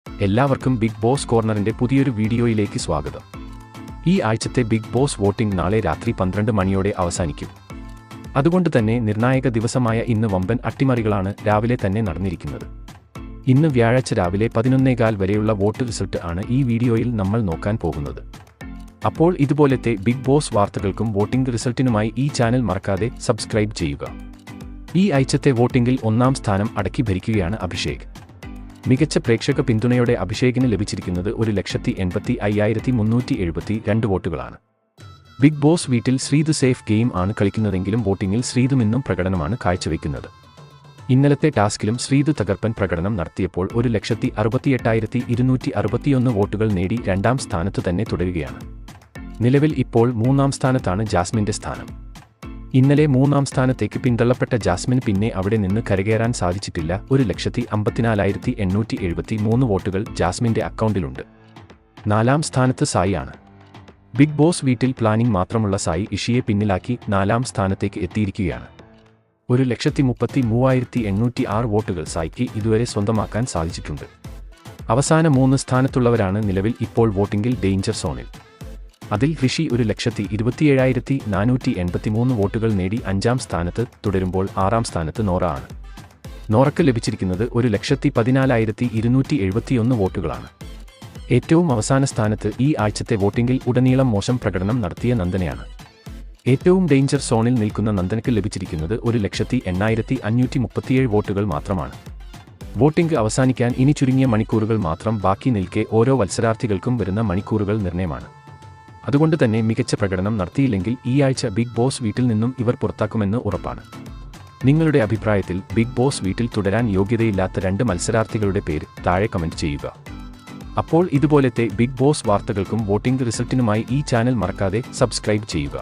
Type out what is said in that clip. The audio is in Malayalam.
എല്ലാവർക്കും ബിഗ് ബോസ് കോർണറിന്റെ പുതിയൊരു വീഡിയോയിലേക്ക് സ്വാഗതം. ഈ ആഴ്ചത്തെ ബിഗ് ബോസ് വോട്ടിംഗ് നാളെ രാത്രി 12 മണിയോടെ അവസാനിക്കും. അതുകൊണ്ട് തന്നെ നിർണായക ദിവസമായ ഇന്ന് വമ്പൻ അട്ടിമറികളാണ് രാവിലെ തന്നെ നടന്നിരിക്കുന്നത്. ഇന്ന് വ്യാഴാഴ്ച രാവിലെ 11:15 വരെയുള്ള വോട്ട് റിസൾട്ട് ആണ് ഈ വീഡിയോയിൽ നമ്മൾ നോക്കാൻ പോകുന്നത്. അപ്പോൾ ഇതുപോലത്തെ ബിഗ് ബോസ് വാർത്തകൾക്കും വോട്ടിംഗ് റിസൾട്ടിനുമായി ഈ ചാനൽ മറക്കാതെ സബ്സ്ക്രൈബ് ചെയ്യുക. ഈ ആഴ്ചത്തെ വോട്ടിംഗിൽ 1-ാം സ്ഥാനം അടക്കി ഭരിക്കുകയാണ് അഭിഷേക്. മികച്ച പ്രേക്ഷക പിന്തുണയോടെ അഭിഷേകിന് ലഭിച്ചിരിക്കുന്നത് 1,85,372 വോട്ടുകളാണ്. ബിഗ് ബോസ് വീട്ടിൽ ശ്രീതു സേഫ് ഗെയിം ആണ് കളിക്കുന്നതെങ്കിലും വോട്ടിംഗിൽ ശ്രീതു മിന്നും പ്രകടനമാണ് കാഴ്ചവെക്കുന്നത്. ഇന്നലത്തെ ടാസ്കിലും ശ്രീതു തകർപ്പൻ പ്രകടനം നടത്തിയപ്പോൾ 1,68,261 വോട്ടുകൾ നേടി 2-ാം സ്ഥാനത്ത് തന്നെ തുടരുകയാണ്. നിലവിൽ ഇപ്പോൾ 3-ാം സ്ഥാനത്താണ് ജാസ്മിന്റെ സ്ഥാനം. ഇന്നലെ 3-ാം സ്ഥാനത്തേക്ക് പിന്തള്ളപ്പെട്ട ജാസ്മിന് പിന്നെ അവിടെ നിന്ന് കരകയറാൻ സാധിച്ചിട്ടില്ല. 1,54,873 വോട്ടുകൾ ജാസ്മിന്റെ അക്കൗണ്ടിലുണ്ട്. 4-ാം സ്ഥാനത്ത് സായി ആണ്. ബിഗ് ബോസ് വീട്ടിൽ പ്ലാനിംഗ് മാത്രമുള്ള സായി ഇഷിയെ പിന്നിലാക്കി 4-ാം സ്ഥാനത്തേക്ക് എത്തിയിരിക്കുകയാണ്. 1,33,806 വോട്ടുകൾ സായിക്ക് ഇതുവരെ സ്വന്തമാക്കാൻ സാധിച്ചിട്ടുണ്ട്. അവസാന 3 സ്ഥാനത്തുള്ളവരാണ് നിലവിൽ ഇപ്പോൾ വോട്ടിംഗിൽ ഡേഞ്ചർ സോണിൽ. അതിൽ ഋഷി 1,27,483 വോട്ടുകൾ നേടി 5-ാം സ്ഥാനത്ത് തുടരുമ്പോൾ 6-ാം സ്ഥാനത്ത് നോറ ആണ്. നോറയ്ക്ക് ലഭിച്ചിരിക്കുന്നത് 1,14,271 വോട്ടുകളാണ്. ഏറ്റവും അവസാന സ്ഥാനത്ത് ഈ ആഴ്ചത്തെ വോട്ടിംഗിൽ ഉടനീളം മോശം പ്രകടനം നടത്തിയ നന്ദനയാണ്. ഏറ്റവും ഡേഞ്ചർ സോണിൽ നിൽക്കുന്ന നന്ദനയ്ക്ക് ലഭിച്ചിരിക്കുന്നത് 1,08,537 വോട്ടുകൾ മാത്രമാണ്. വോട്ടിംഗ് അവസാനിക്കാൻ ഇനി ചുരുങ്ങിയ മണിക്കൂറുകൾ മാത്രം ബാക്കി നിൽക്കെ ഓരോ മത്സരാർത്ഥികൾക്കും വരുന്ന മണിക്കൂറുകൾ നിർണയമാണ്. അതുകൊണ്ട് തന്നെ മികച്ച പ്രകടനം നടത്തിയില്ലെങ്കിൽ ഈ ആഴ്ച ബിഗ് ബോസ് വീട്ടിൽ നിന്നും ഇവർ പുറത്താക്കുമെന്ന് ഉറപ്പാണ്. നിങ്ങളുടെ അഭിപ്രായത്തിൽ ബിഗ് ബോസ് വീട്ടിൽ തുടരാൻ യോഗ്യതയില്ലാത്ത 2 മത്സരാർത്ഥികളുടെ പേര് താഴെ കമന്റ് ചെയ്യുക. അപ്പോൾ ഇതുപോലത്തെ ബിഗ് ബോസ് വാർത്തകൾക്കും വോട്ടിംഗ് റിസൾട്ടിനുമായി ഈ ചാനൽ മറക്കാതെ സബ്സ്ക്രൈബ് ചെയ്യുക.